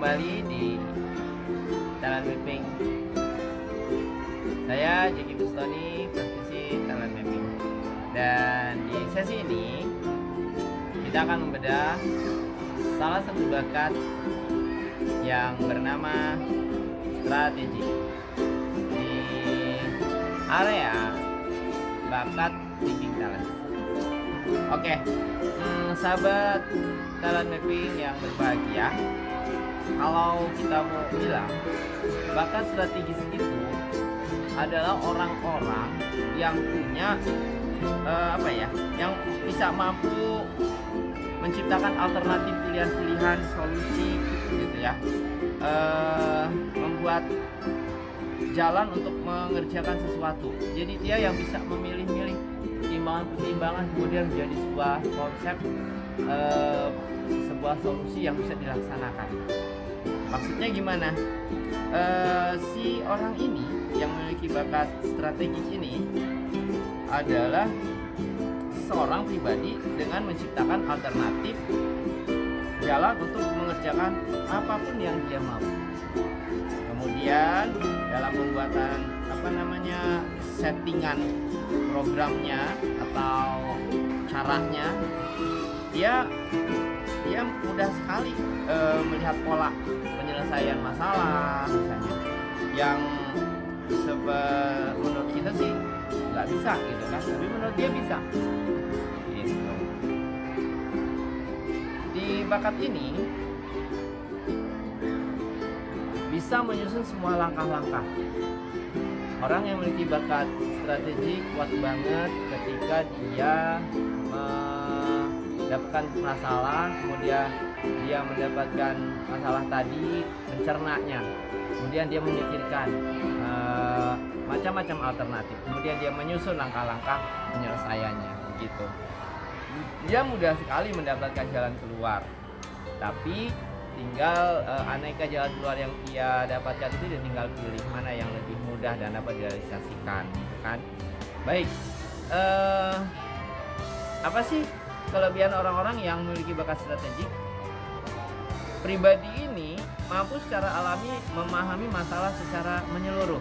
kembali di Talent Mapping. Saya Jeki Bustoni, praktisi Talent Mapping. Dan di sesi ini kita akan membedah salah satu bakat yang bernama strategi di area bakat thinking talent. Oke, sahabat Talent Mapping yang berbahagia, kalau kita mau bilang bakat strategis itu adalah orang-orang yang punya yang bisa mampu menciptakan alternatif pilihan-pilihan solusi gitu ya, membuat jalan untuk mengerjakan sesuatu. Jadi dia yang bisa memilih-milih pertimbangan kemudian menjadi sebuah konsep, sebuah solusi yang bisa dilaksanakan. Maksudnya gimana? Si orang ini yang memiliki bakat strategis ini adalah seorang pribadi dengan menciptakan alternatif jalan untuk mengerjakan apapun yang dia mau. Kemudian dalam pembuatan settingan programnya atau caranya, dia mudah sekali melihat pola penyelesaian masalah misalnya yang menurut kita sih nggak bisa gitu kan, tapi menurut dia bisa gitu. Di bakat ini bisa menyusun semua langkah-langkah. Orang yang memiliki bakat strategi kuat banget ketika dia mendapatkan masalah, kemudian dia mendapatkan masalah tadi, mencernanya, kemudian dia memikirkan macam-macam alternatif, kemudian dia menyusun langkah-langkah penyelesaiannya begitu. Dia mudah sekali mendapatkan jalan keluar, tapi tinggal aneka jalan keluar yang dia dapatkan itu dia tinggal pilih mana yang lebih mudah dan dapat direalisasikan gitu kan. Baik, apa sih kelebihan orang-orang yang memiliki bakat strategik? Pribadi ini mampu secara alami memahami masalah secara menyeluruh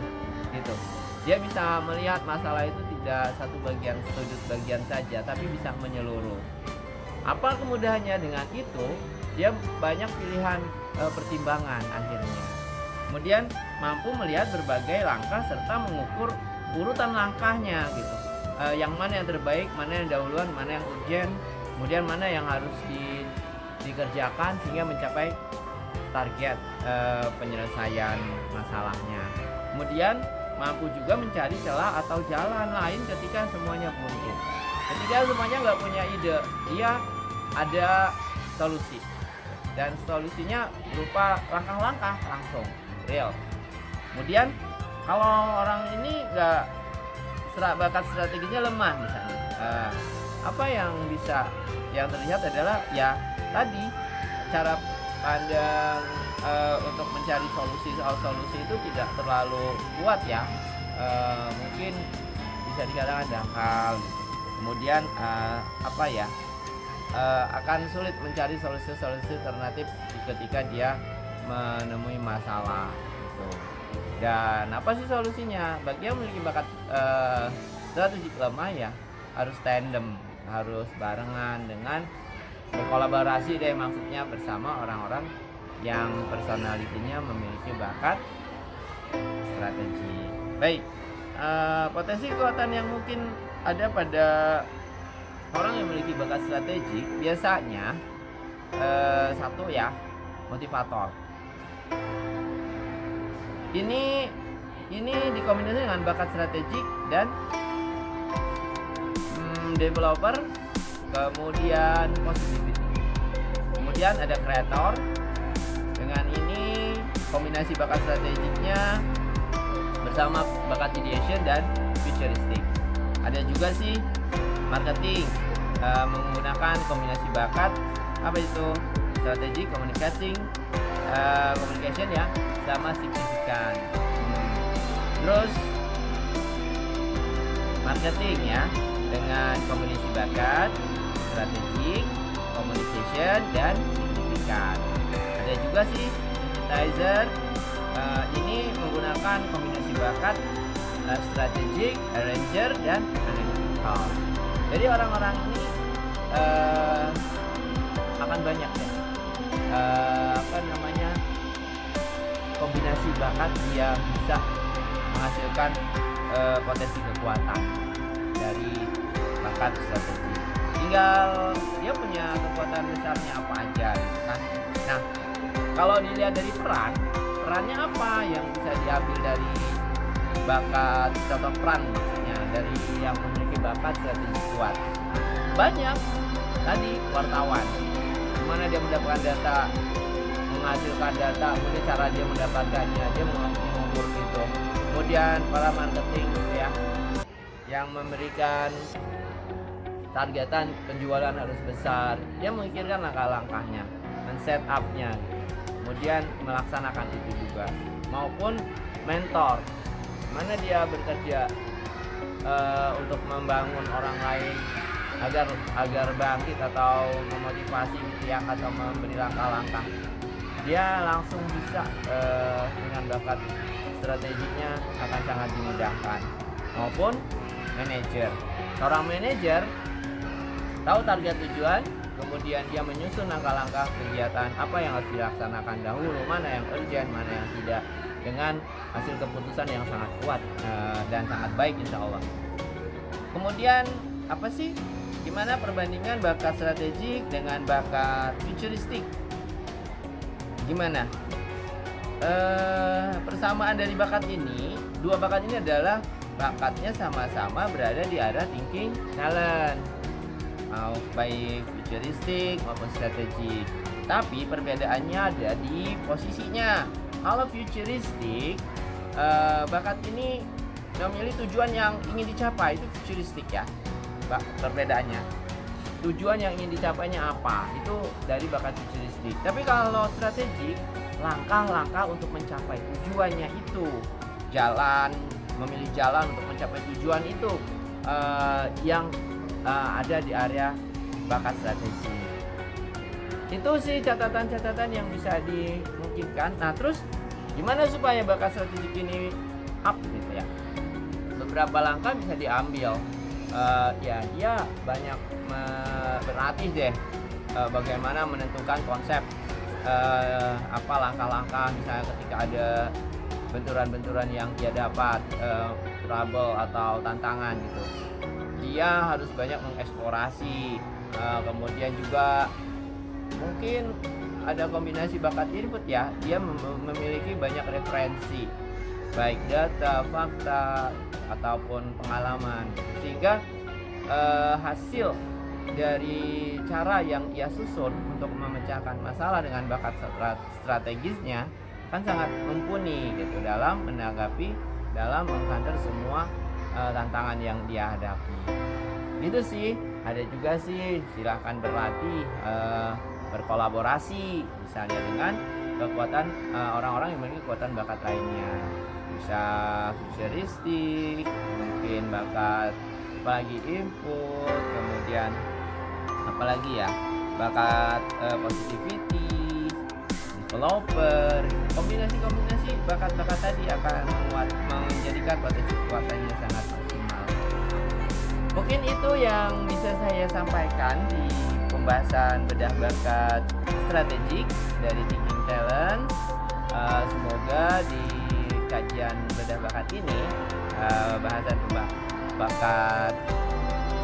gitu. Dia bisa melihat masalah itu tidak satu sudut bagian saja, tapi bisa menyeluruh. Apa kemudahannya dengan itu? Dia banyak pilihan pertimbangan akhirnya. Kemudian mampu melihat berbagai langkah serta mengukur urutan langkahnya gitu. Yang mana yang terbaik, mana yang dahuluan, mana yang urgent, kemudian mana yang harus dikerjakan sehingga mencapai target penyelesaian masalahnya. Kemudian mampu juga mencari celah atau jalan lain ketika semuanya buntu. Ketika semuanya nggak punya ide, dia ada solusi. Dan solusinya berupa langkah-langkah langsung real. Kemudian kalau orang ini nggak bakat strateginya lemah misalnya, apa yang terlihat adalah ya tadi cara pandang untuk mencari soal solusi itu tidak terlalu kuat ya, mungkin bisa dikatakan dangkal gitu. Kemudian akan sulit mencari solusi-solusi alternatif ketika dia menemui masalah gitu. Dan apa sih solusinya? Bagi yang memiliki bakat strategi lemah ya harus tandem, harus barengan dengan berkolaborasi maksudnya bersama orang-orang yang personalitinya memiliki bakat strategi. Baik, potensi kekuatan yang mungkin ada pada orang yang memiliki bakat strategi biasanya satu ya, motivator. Ini dikombinasi dengan bakat strategik dan developer, kemudian positivity. Kemudian ada kreator. Dengan ini kombinasi bakat strategiknya bersama bakat ideation dan futuristic. Ada juga sih marketing, menggunakan kombinasi bakat strategi, communication ya, sama signifikan. Terus marketing ya dengan kombinasi bakat, strategi, communication dan signifikan. Ada juga sih Advertiser ini menggunakan kombinasi bakat strategik, arranger, dan analytical. Jadi orang-orang ini akan banyak ya kombinasi bakat yang bisa menghasilkan potensi kekuatan dari bakat strategi. Tinggal dia punya kekuatan besarnya apa aja kan. Nah, kalau dilihat dari perannya apa yang bisa diambil dari bakat, contoh peran maksudnya dari yang memiliki bakat strategi kuat. Banyak. Tadi wartawan, gimana dia mendapatkan data, menghasilkan data, kemudian cara dia mendapatkannya, dia mengukur itu. Kemudian para marketing gitu ya, yang memberikan targetan penjualan harus besar, dia memikirkan langkah-langkahnya, men-set up-nya, kemudian melaksanakan itu juga. Maupun mentor, mana dia bekerja untuk membangun orang lain agar bangkit atau memotivasi gitu ya, atau memberi langkah-langkah. Dia langsung bisa dengan bakat strateginya akan sangat dimudahkan. Maupun manajer, seorang manajer tahu target tujuan, kemudian dia menyusun langkah-langkah kegiatan apa yang harus dilaksanakan dahulu, mana yang urgent, mana yang tidak, dengan hasil keputusan yang sangat kuat dan sangat baik insya Allah. Kemudian apa sih, gimana perbandingan bakat strategik dengan bakat futuristik? Gimana persamaan dari bakat ini? Dua bakat ini adalah bakatnya sama-sama berada di arah thinking talent, mau baik futuristik maupun strategik, tapi perbedaannya ada di posisinya. Kalau futuristik, bakat ini memilih tujuan yang ingin dicapai, itu futuristik ya. Perbedaannya, tujuan yang ingin dicapainya apa, itu dari bakat futuristik. Tapi kalau strategik, langkah-langkah untuk mencapai tujuannya itu, memilih jalan untuk mencapai tujuan itu yang ada di area bakat strategi. Itu sih catatan-catatan yang bisa dimungkinkan. Nah, terus gimana supaya bakat strategik ini up gitu ya? Beberapa langkah bisa diambil. Ya dia banyak berlatih deh bagaimana menentukan konsep, apa langkah-langkah, misalnya ketika ada benturan-benturan yang dia dapat, trouble atau tantangan gitu, dia harus banyak mengeksplorasi. Kemudian juga mungkin ada kombinasi bakat input ya, dia memiliki banyak referensi, baik data, fakta, ataupun pengalaman, sehingga hasil dari cara yang ia susun untuk memecahkan masalah dengan bakat strategisnya kan sangat mumpuni gitu dalam mengcounter semua tantangan yang dia hadapi. Itu sih. Ada juga sih, silahkan berlatih, berkolaborasi misalnya dengan kekuatan orang-orang yang memiliki kekuatan bakat lainnya. Bisa futuristik, mungkin bakat apalagi input, kemudian apalagi ya, bakat positivity, developer. Kombinasi bakat-bakat tadi akan menjadikan potensi kekuatannya sangat maksimal. Mungkin itu yang bisa saya sampaikan di pembahasan bedah bakat strategik dari Thinking Talent. Semoga di kajian bedah bakat ini, bahasan bakat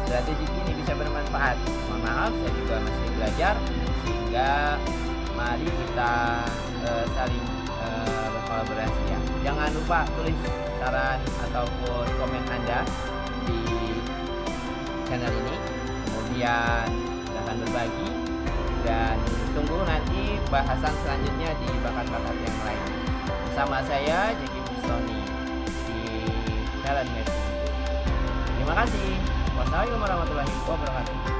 strategik ini bisa bermanfaat. Mohon maaf, saya juga masih belajar, sehingga mari kita saling berkolaborasi ya. Jangan lupa tulis saran ataupun komen Anda di channel ini, kemudian silahkan berbagi, dan tunggu nanti bahasan selanjutnya di bakat-bakat yang lain bersama saya Jeki Sony di Talent Mapping. Terima kasih. Wassalamualaikum warahmatullahi wabarakatuh.